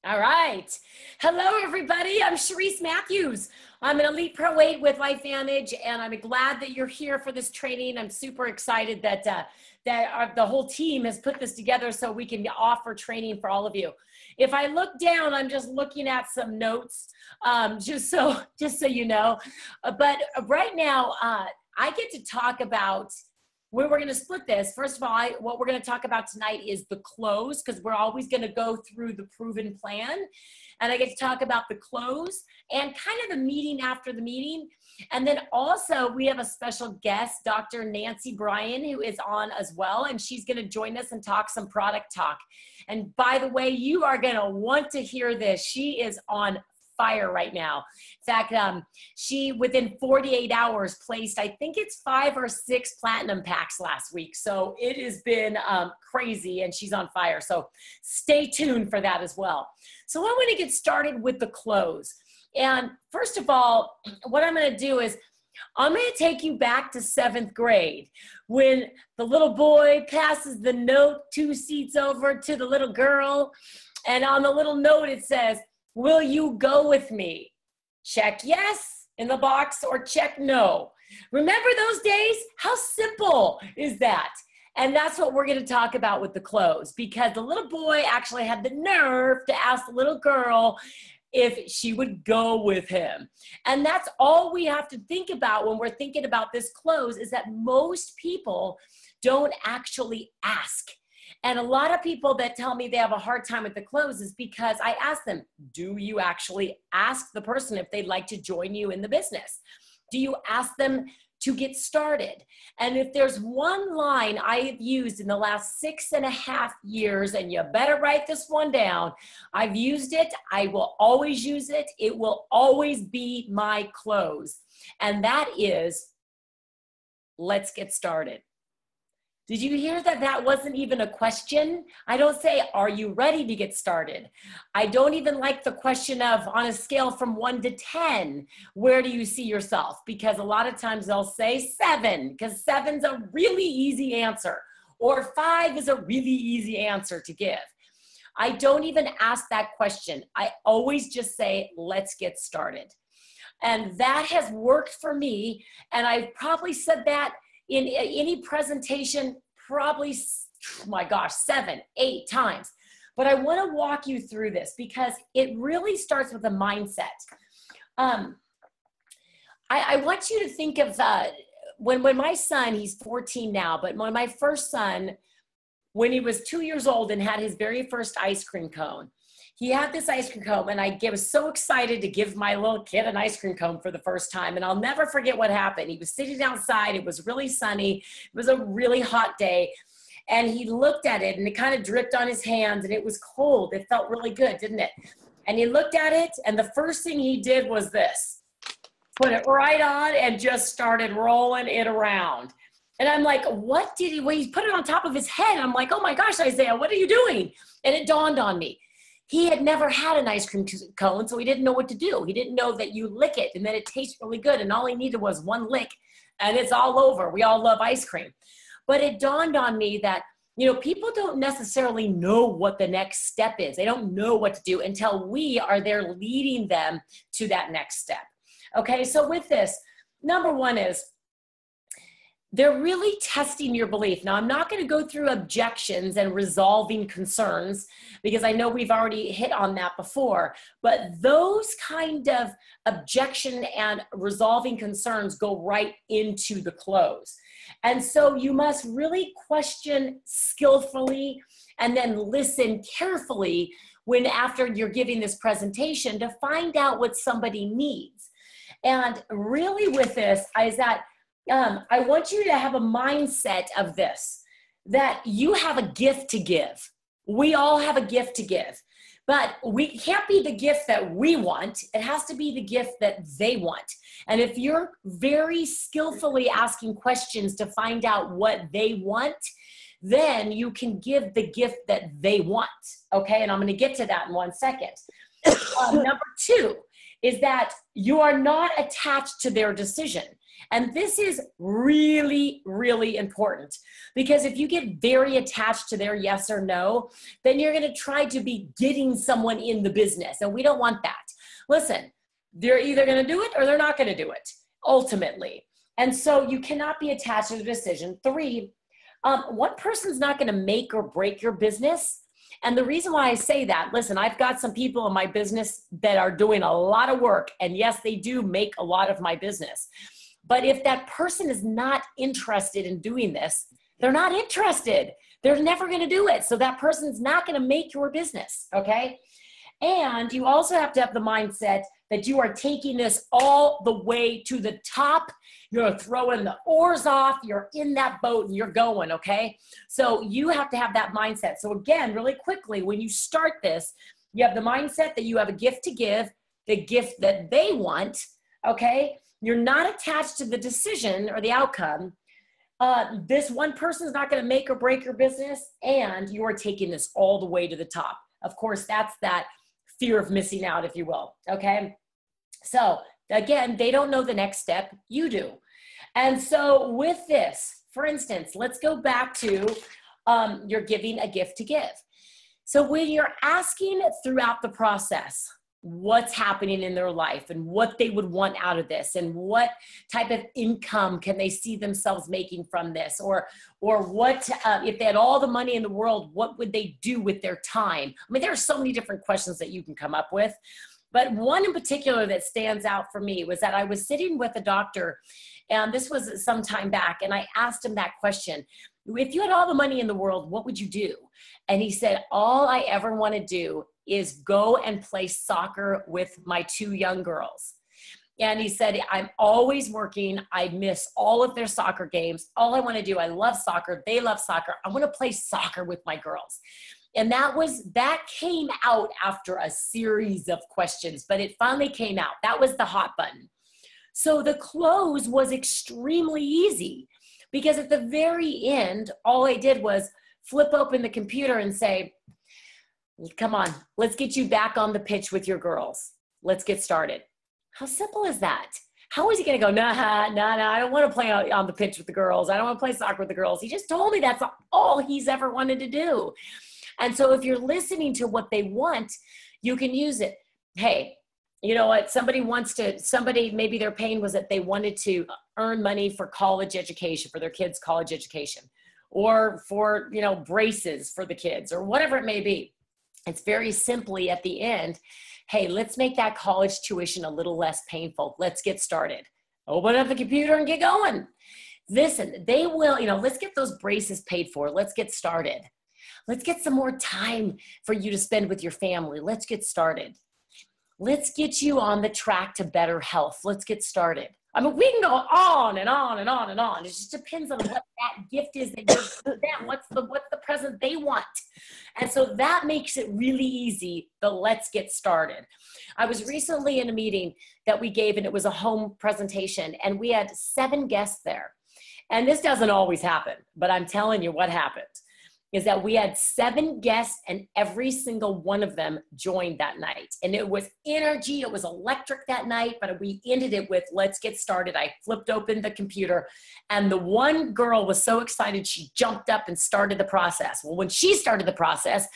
All right. Hello, everybody. I'm Sharice Matthews. I'm an Elite Pro 8 with LifeVantage, and I'm glad that you're here for this training. I'm super excited that the whole team has put this together so we can offer training for all of you. If I look down, I'm just looking at some notes, just so you know. But right now, I get to talk about where we're going to split this. First of all, what we're going to talk about tonight is the close, because we're always going to go through the proven plan. And I get to talk about the close and kind of the meeting after the meeting. And then also we have a special guest, Dr. Nancy Bryan, who is on as well. And she's going to join us and talk some product talk. And by the way, you are going to want to hear this. She is on fire right now. In fact, she within 48 hours placed, I think it's 5 or 6 platinum packs last week. So it has been crazy, and she's on fire. So stay tuned for that as well. So I'm going to get started with the close. And first of all, what I'm going to do is I'm going to take you back to 7th grade when the little boy passes the note 2 seats over to the little girl. And on the little note, it says, "Will you go with me?" Check yes in the box or check no. Remember those days? How simple is that? And that's what we're going to talk about with the close, because the little boy actually had the nerve to ask the little girl if she would go with him. And that's all we have to think about when we're thinking about this close, is that most people don't actually ask. And a lot of people that tell me they have a hard time with the close is because I ask them, do you actually ask the person if they'd like to join you in the business? Do you ask them to get started? And if there's one line I have used in the last 6.5 years, and you better write this one down, I've used it, I will always use it, it will always be my close. And that is, let's get started. Did you hear that that wasn't even a question? I don't say, are you ready to get started? I don't even like the question of, on a scale from 1 to 10, where do you see yourself? Because a lot of times they'll say 7, because 7's a really easy answer, or 5 is a really easy answer to give. I don't even ask that question. I always just say, let's get started. And that has worked for me. And I've probably said that in any presentation, probably, oh my gosh, 7, 8 times. But I want to walk you through this because it really starts with a mindset. I want you to think of when my son, he's 14 now, but when my first son, when he was 2 years old and had his very first ice cream cone, he had this ice cream cone, and I was so excited to give my little kid an ice cream cone for the first time. And I'll never forget what happened. He was sitting outside. It was really sunny. It was a really hot day. And he looked at it, and it kind of dripped on his hands, and it was cold. It felt really good, didn't it? And he looked at it, and the first thing he did was this. Put it right on and just started rolling it around. And I'm like, what did he, when he put it on top of his head, I'm like, oh my gosh, Isaiah, what are you doing? And it dawned on me. He had never had an ice cream cone, so he didn't know what to do. He didn't know that you lick it and then it tastes really good. And all he needed was one lick and it's all over. We all love ice cream. But it dawned on me that, you know, people don't necessarily know what the next step is. They don't know what to do until we are there leading them to that next step. Okay, so with this, number one is, they're really testing your belief. Now, I'm not going to go through objections and resolving concerns because I know we've already hit on that before, but those kind of objection and resolving concerns go right into the close. And so you must really question skillfully and then listen carefully when after you're giving this presentation to find out what somebody needs. And really with this is that I want you to have a mindset of this, that you have a gift to give. We all have a gift to give, but we can't be the gift that we want. It has to be the gift that they want. And if you're very skillfully asking questions to find out what they want, then you can give the gift that they want. Okay. And I'm going to get to that in 1 second. Number 2 is that you are not attached to their decision. And this is really, really important, because if you get very attached to their yes or no, then you're going to try to be getting someone in the business. And we don't want that. Listen, they're either going to do it or they're not going to do it, ultimately. And so you cannot be attached to the decision. 3, one person's not going to make or break your business. And the reason why I say that, listen, I've got some people in my business that are doing a lot of work. And yes, they do make a lot of my business. But if that person is not interested in doing this, they're not interested. They're never going to do it. So that person's not going to make your business, okay? And you also have to have the mindset that you are taking this all the way to the top. You're throwing the oars off. You're in that boat and you're going, okay? So you have to have that mindset. So again, really quickly, when you start this, you have the mindset that you have a gift to give, the gift that they want, okay? You're not attached to the decision or the outcome. This one person is not going to make or break your business, and you are taking this all the way to the top. Of course, that's that fear of missing out, if you will. Okay. So again, they don't know the next step. You do. And so with this, for instance, let's go back to you're giving a gift to give. So when you're asking throughout the process, what's happening in their life and what they would want out of this and what type of income can they see themselves making from this, or what if they had all the money in the world, what would they do with their time? I mean, there are so many different questions that you can come up with, but one in particular that stands out for me was that I was sitting with a doctor, and this was some time back, and I asked him that question: if you had all the money in the world, what would you do? And he said, all I ever want to do is go and play soccer with my 2 young girls. And he said, I'm always working. I miss all of their soccer games. All I want to do, I love soccer. They love soccer. I want to play soccer with my girls. And that came out after a series of questions, but it finally came out. That was the hot button. So the close was extremely easy, because at the very end, all I did was flip open the computer and say, come on, let's get you back on the pitch with your girls. Let's get started. How simple is that? How is he going to go, nah, I don't want to play on the pitch with the girls. I don't want to play soccer with the girls. He just told me that's all he's ever wanted to do. And so if you're listening to what they want, you can use it. Hey, you know what? Maybe their pain was that they wanted to earn money for college education, for their kids' college education, or for, braces for the kids, or whatever it may be. It's very simply at the end, hey, let's make that college tuition a little less painful. Let's get started. Open up the computer and get going. Listen, they will, let's get those braces paid for. Let's get started. Let's get some more time for you to spend with your family. Let's get started. Let's get you on the track to better health. Let's get started. I mean, we can go on and on and on and on. It just depends on what that gift is that you're giving them. What's the present they want? And so that makes it really easy, the let's get started. I was recently in a meeting that we gave, and it was a home presentation, and we had 7 guests there. And this doesn't always happen, but I'm telling you what happened is that we had 7 guests, and every single one of them joined that night. And it was energy, it was electric that night, but we ended it with, let's get started. I flipped open the computer, and the one girl was so excited, she jumped up and started the process. Well, when she started the process,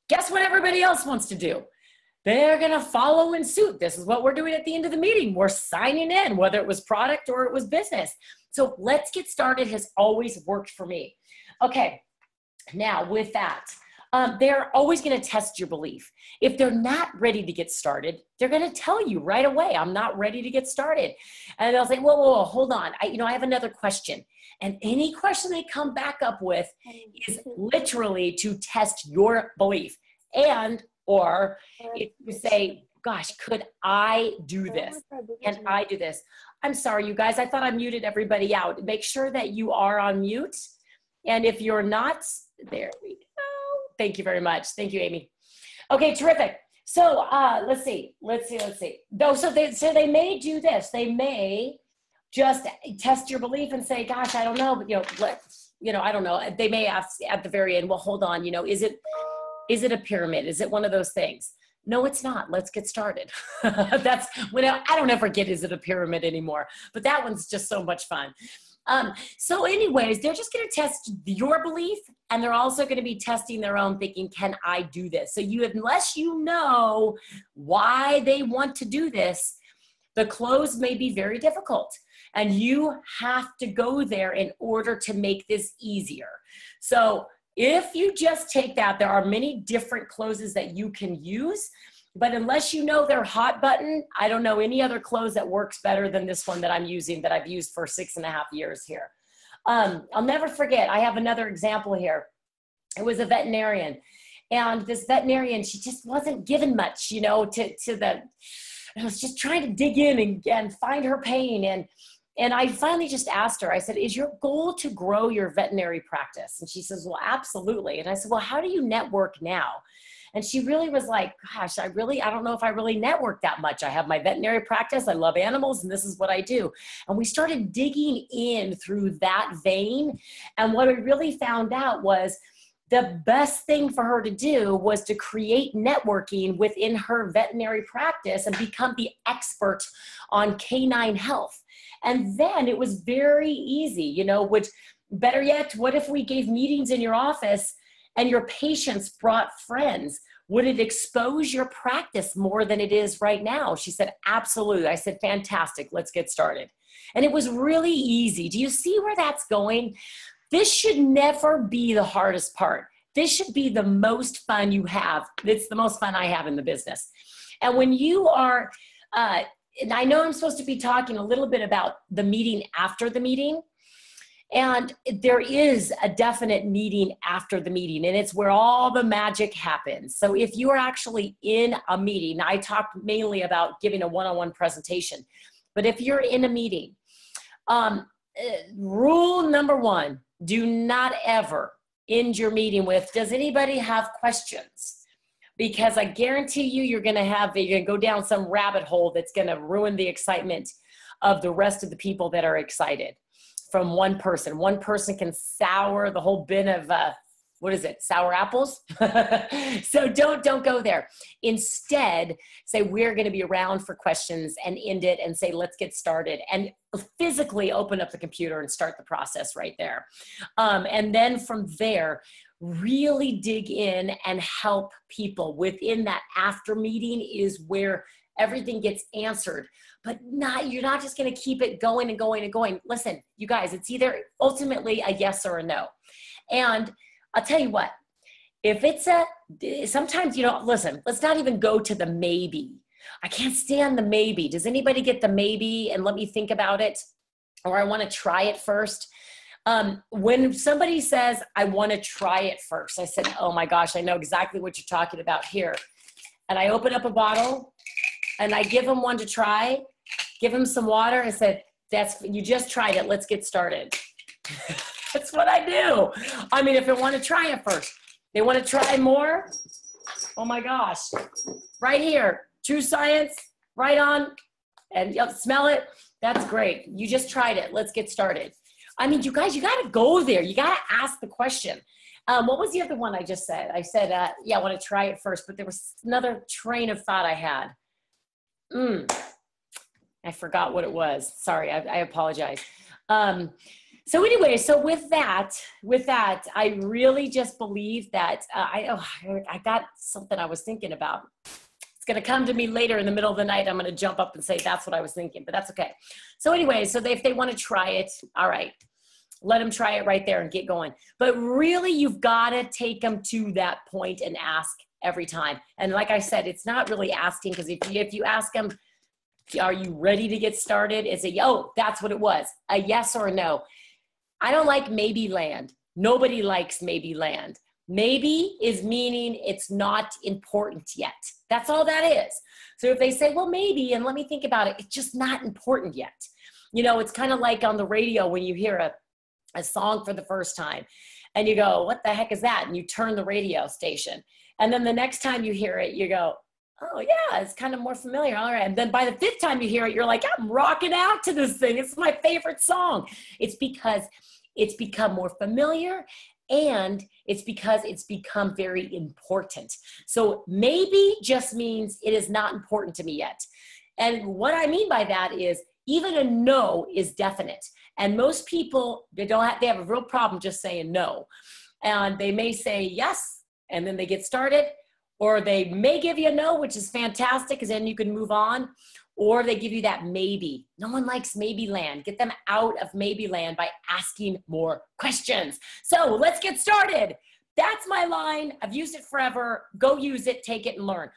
guess what everybody else wants to do? They're gonna follow in suit. This is what we're doing at the end of the meeting. We're signing in, whether it was product or it was business. So let's get started has always worked for me. Okay. Now, with that, they're always going to test your belief. If they're not ready to get started, they're going to tell you right away, I'm not ready to get started. And they'll say, whoa, hold on. I have another question. And any question they come back up with is literally to test your belief. Or if you say, gosh, could I do this? Can I do this? I'm sorry, you guys. I thought I muted everybody out. Make sure that you are on mute. And if you're not, there we go. Thank you very much. Thank you, Amy. Okay, terrific. So let's see. So they may do this. They may just test your belief and say, gosh, I don't know, but I don't know. They may ask at the very end, well, hold on, is it a pyramid? Is it one of those things? No, it's not. Let's get started. That's when I don't ever get, is it a pyramid anymore? But that one's just so much fun. So anyways, they're just going to test your belief, and they're also going to be testing their own thinking, can I do this? So unless you know why they want to do this, the close may be very difficult, and you have to go there in order to make this easier. So if you just take that, there are many different closes that you can use, but unless you know their hot button, I don't know any other close that works better than this one that I'm using, that I've used for 6.5 years here. I'll never forget, I have another example here. It was a veterinarian, and this veterinarian, she just wasn't given much, to the, I was just trying to dig in and find her pain. And I finally just asked her, I said, is your goal to grow your veterinary practice? And she says, well, absolutely. And I said, well, how do you network now? And she really was like, gosh, I don't know if I really network that much. I have my veterinary practice. I love animals, and this is what I do. And we started digging in through that vein. And what we really found out was the best thing for her to do was to create networking within her veterinary practice and become the expert on canine health. And then it was very easy, which, better yet, what if we gave meetings in your office and your patients brought friends? Would it expose your practice more than it is right now? She said, absolutely. I said, fantastic, let's get started. And it was really easy. Do you see where that's going? This should never be the hardest part. This should be the most fun you have. It's the most fun I have in the business. And when you are, and I know I'm supposed to be talking a little bit about the meeting after the meeting, and there is a definite meeting after the meeting, and it's where all the magic happens. So if you are actually in a meeting, I talked mainly about giving a one-on-one presentation, but if you're in a meeting, rule number one, do not ever end your meeting with, does anybody have questions? Because I guarantee you, you're going to go down some rabbit hole that's going to ruin the excitement of the rest of the people that are excited from one person. One person can sour the whole bin of, sour apples? So don't go there. Instead, say, we're going to be around for questions, and end it and say, let's get started, and physically open up the computer and start the process right there. And then from there, really dig in and help people. Within that after meeting is where everything gets answered, but you're not just going to keep it going and going and going. Listen, you guys, it's either ultimately a yes or a no. And I'll tell you what, if it's sometimes, listen, let's not even go to the maybe. I can't stand the maybe. Does anybody get the maybe and let me think about it? Or I want to try it first. When somebody says, I want to try it first, I said, oh my gosh, I know exactly what you're talking about here. And I open up a bottle and I give them one to try, give them some water. I said, you just tried it. Let's get started. That's what I do. I mean, if they want to try it first, they want to try more. Oh my gosh, right here, True Science, right on, and you'll smell it. That's great. You just tried it. Let's get started. I mean, you guys, you got to go there. You got to ask the question. What was the other one I just said? I said, yeah, I want to try it first, but there was another train of thought I had. I forgot what it was. Sorry, I apologize. So anyway, so with that, I really just believe that I got something I was thinking about. It's going to come to me later in the middle of the night. I'm going to jump up and say, that's what I was thinking, but that's okay. So anyway, so if they want to try it, all right, let them try it right there and get going. But really, you've got to take them to that point and ask every time. And like I said, it's not really asking, because if you ask them, are you ready to get started? It's that's what it was, a yes or a no. I don't like maybe land. Nobody likes maybe land. Maybe is meaning it's not important yet. That's all that is. So if they say, well, maybe, and let me think about it, it's just not important yet. It's kind of like on the radio when you hear a song for the first time and you go, what the heck is that? And you turn the radio station. And then the next time you hear it, you go, oh yeah, it's kind of more familiar. All right. And then by the 5th time you hear it, you're like, I'm rocking out to this thing. It's my favorite song. It's because it's become more familiar and it's because it's become very important. So maybe just means it is not important to me yet. And what I mean by that is even a no is definite. And most people, they have a real problem just saying no. And they may say yes, and then they get started, or they may give you a no, which is fantastic, because then you can move on, or they give you that maybe. No one likes maybe land. Get them out of maybe land by asking more questions. So let's get started. That's my line. I've used it forever. Go use it, take it, and learn.